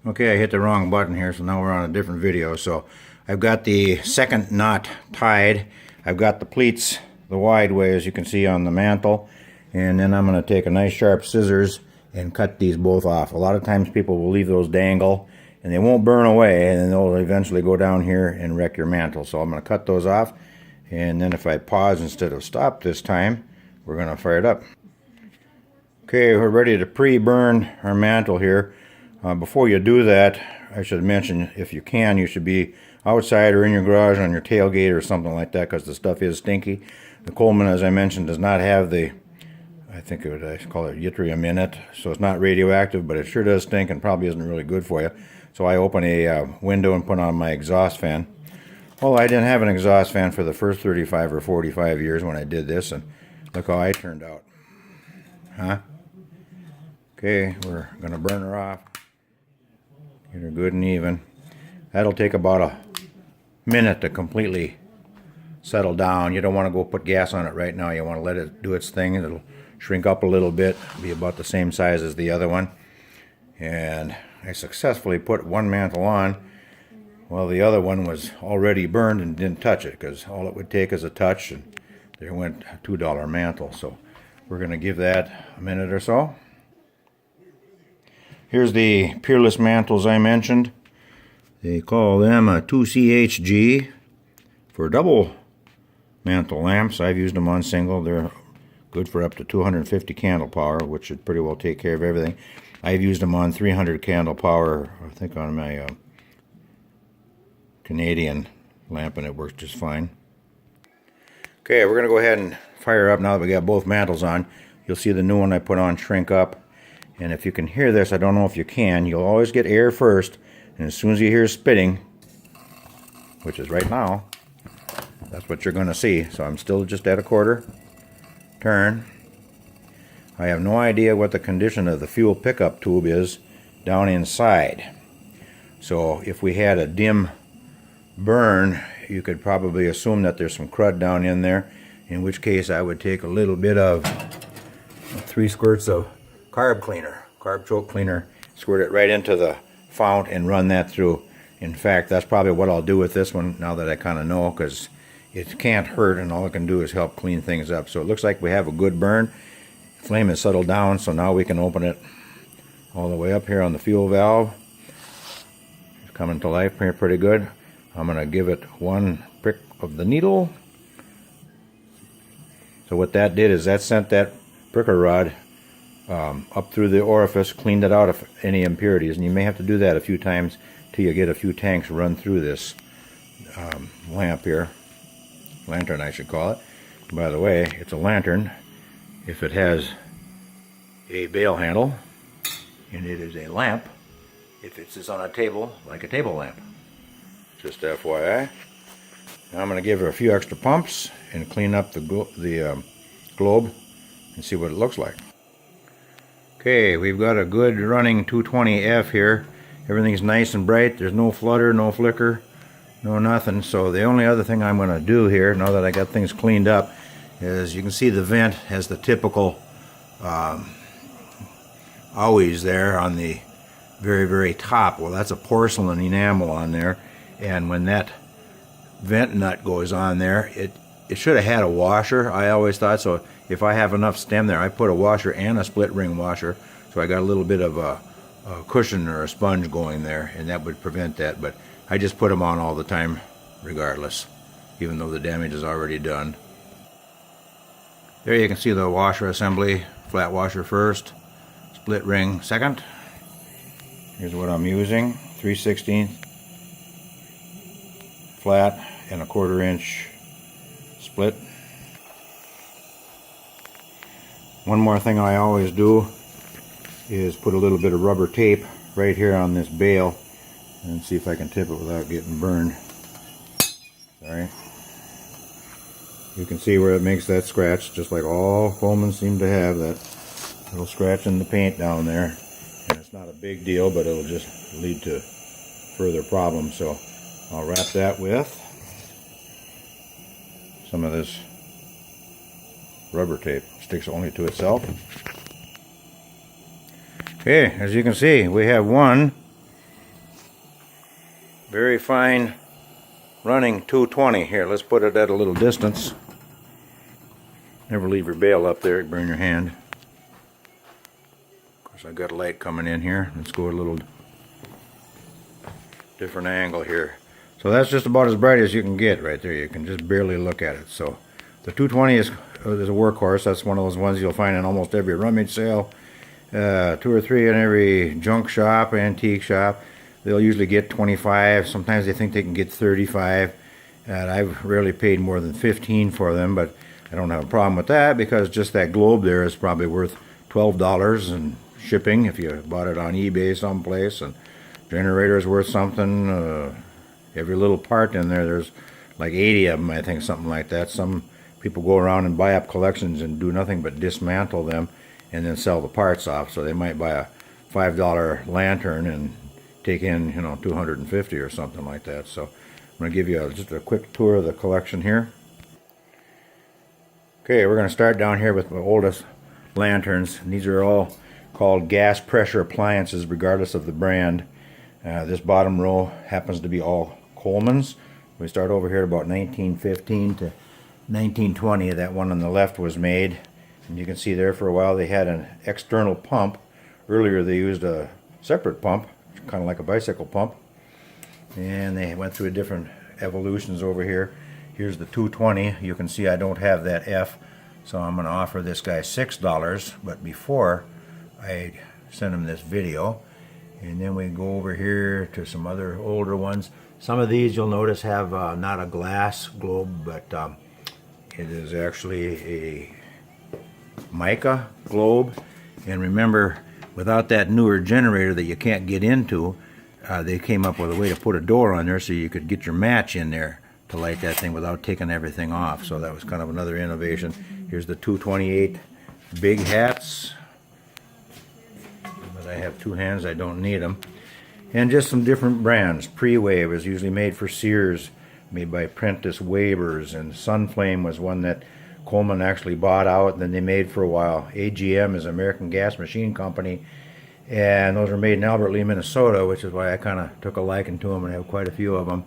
Okay, I hit the wrong button here, so now we're on a different video. So I've got the second knot tied. I've got the pleats the wide way, as you can see, on the mantle. And then I'm going to take a nice sharp scissors and cut these both off. A lot of times people will leave those dangle and they won't burn away, and then they'll eventually go down here and wreck your mantle. So I'm going to cut those off, and then if I pause instead of stop this time, we're going to fire it up. Okay, we're ready to pre-burn our mantle here. Before you do that, I should mention, if you can, you should be outside or in your garage on your tailgate or something like that, because the stuff is stinky. The Coleman, as I mentioned, does not have the, I think I call it yttrium in it, so it's not radioactive, but it sure does stink and probably isn't really good for you. So I open a window and put on my exhaust fan. Well, I didn't have an exhaust fan for the first 35 or 45 years when I did this, and look how I turned out. Huh? Okay, we're going to burn her off. Get her good and even. That'll take about a minute to completely settle down. You don't want to go put gas on it right now. You want to let it do its thing. It'll shrink up a little bit, be about the same size as the other one. And I successfully put one mantle on while the other one was already burned and didn't touch it, because all it would take is a touch and there went a $2 mantle. So we're going to give that a minute or so. Here's the Peerless mantles I mentioned. They call them a 2CHG for double mantle lamps. I've used them on single. They're good for up to 250 candle power, which should pretty well take care of everything. I've used them on 300 candle power, I think, on my Canadian lamp, and it works just fine. Okay, we're going to go ahead and fire up now that we got both mantles on. You'll see the new one I put on shrink up. And if you can hear this, I don't know if you can, you'll always get air first, and as soon as you hear spitting, which is right now, that's what you're going to see. So I'm still just at a quarter turn. I have no idea what the condition of the fuel pickup tube is down inside. So if we had a dim burn, you could probably assume that there's some crud down in there, in which case I would take a little bit of 3 squirts of carb choke cleaner, squirt it right into the fount and run that through. In fact, that's probably what I'll do with this one now that I kind of know, because it can't hurt and all it can do is help clean things up. So it looks like we have a good burn. Flame has settled down, so now we can open it all the way up here on the fuel valve. It's coming to life here pretty good. I'm going to give it one prick of the needle. So what that did is that sent that pricker rod up through the orifice, cleaned it out of any impurities, and you may have to do that a few times till you get a few tanks run through this lamp here. Lantern, I should call it. By the way, it's a lantern if it has a bail handle, and it is a lamp if it sits on a table like a table lamp. Just FYI. Now I'm going to give her a few extra pumps and clean up the globe and see what it looks like. Okay, we've got a good running 220F here. Everything's nice and bright. There's no flutter, no flicker, no nothing. So the only other thing I'm going to do here, now that I got things cleaned up, is you can see the vent has the typical owies there on the very, very top. Well, that's a porcelain enamel on there. And when that vent nut goes on there, it should have had a washer, I always thought. So if I have enough stem there, I put a washer and a split ring washer, so I got a little bit of a cushion or a sponge going there, and that would prevent that. But I just put them on all the time regardless, even though the damage is already done. There you can see the washer assembly. Flat washer first, split ring second. Here's what I'm using: 3/16 flat and a 1/4 inch split. One more thing I always do is put a little bit of rubber tape right here on this bail and see if I can tip it without getting burned. Sorry. You can see where it makes that scratch, just like all Coleman seem to have, that little scratch in the paint down there. And it's not a big deal, but it'll just lead to further problems. So I'll wrap that with some of this rubber tape. Sticks only to itself. Okay, as you can see, we have one Very fine running 220. Here, let's put it at a little distance. Never leave your bail up there, burn your hand. Of course, I've got a light coming in here. Let's go a little different angle here. So that's just about as bright as you can get right there. You can just barely look at it. So the 220 is a workhorse. That's one of those ones you'll find in almost every rummage sale. 2 or 3 in every junk shop, antique shop. They'll usually get 25. Sometimes they think they can get 35. And I've rarely paid more than 15 for them, but I don't have a problem with that because just that globe there is probably worth $12 in shipping if you bought it on eBay someplace. And generator is worth something. Every little part in there, there's like 80 of them, I think, something like that. Some people go around and buy up collections and do nothing but dismantle them and then sell the parts off. So they might buy a $5 lantern and take in, 250 or something like that. So I'm going to give you just a quick tour of the collection here. Okay, we're going to start down here with the oldest lanterns. And these are all called gas pressure appliances regardless of the brand. This bottom row happens to be all Coleman's. We start over here about 1915 to 1920. That one on the left was made. And you can see there for a while they had an external pump. Earlier they used a separate pump, kind of like a bicycle pump. And they went through different evolutions over here. Here's the 220. You can see I don't have that F, so I'm going to offer this guy $6. But before I send him this video, and then we go over here to some other older ones. Some of these you'll notice have not a glass globe, but it is actually a mica globe. And remember, without that newer generator that you can't get into, they came up with a way to put a door on there so you could get your match in there to light that thing without taking everything off. So that was kind of another innovation. Here's the 228 big hats. But I have 2 hands, I don't need them. And just some different brands. Pre-Wave is usually made for Sears, made by Prentice Wavers, and Sunflame was one that Coleman actually bought out and then they made for a while. AGM is American Gas Machine Company, and those are made in Albert Lea, Minnesota, which is why I kind of took a liking to them and have quite a few of them.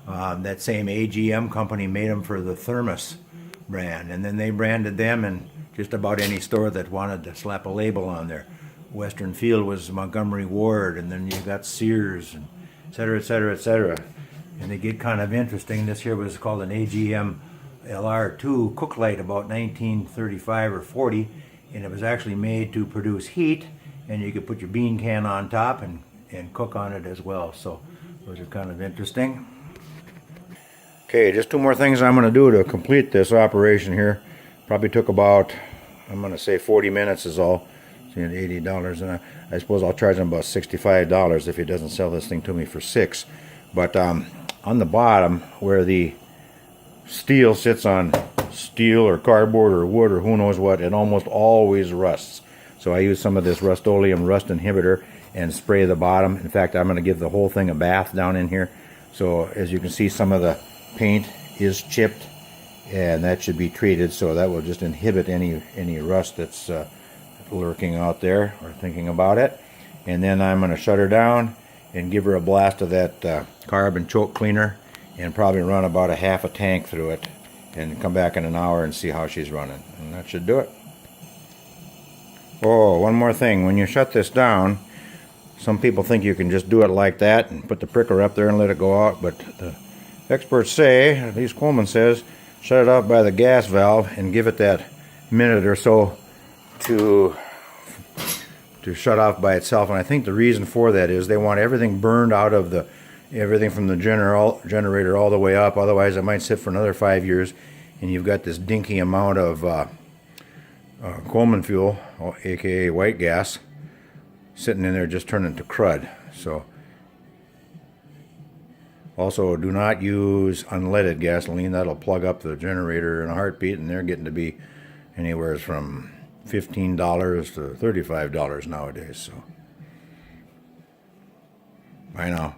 That same AGM company made them for the Thermos brand, and then they branded them in just about any store that wanted to slap a label on there. Western Field was Montgomery Ward, and then you got Sears, and et cetera, et cetera, et cetera. And they get kind of interesting. This here was called an AGM LR2 cook light about 1935 or 40, and it was actually made to produce heat, and you could put your bean can on top and cook on it as well. So those are kind of interesting. Okay, just 2 more things I'm going to do to complete this operation here. Probably took about, I'm going to say 40 minutes is all. $80, and I suppose I'll charge him about $65 if he doesn't sell this thing to me for $6. But on the bottom where the steel sits on steel or cardboard or wood or who knows what, it almost always rusts. So I use some of this Rust-Oleum rust inhibitor and spray the bottom. In fact, I'm going to give the whole thing a bath down in here. So as you can see, some of the paint is chipped, and that should be treated, so that will just inhibit any rust that's lurking out there or thinking about it. And then I'm going to shut her down and give her a blast of that carb and choke cleaner and probably run about a half a tank through it and come back in an hour and see how she's running, and that should do it. Oh, one more thing. When you shut this down, some people think you can just do it like that and put the pricker up there and let it go out, but the experts say, at least Coleman says, shut it off by the gas valve and give it that minute or so to shut off by itself. And I think the reason for that is they want everything burned out of everything from the generator all the way up. Otherwise it might sit for another 5 years and you've got this dinky amount of Coleman fuel, aka white gas, sitting in there just turning to crud. So also do not use unleaded gasoline. That'll plug up the generator in a heartbeat, and they're getting to be anywhere from $15 to $35 nowadays. So bye now.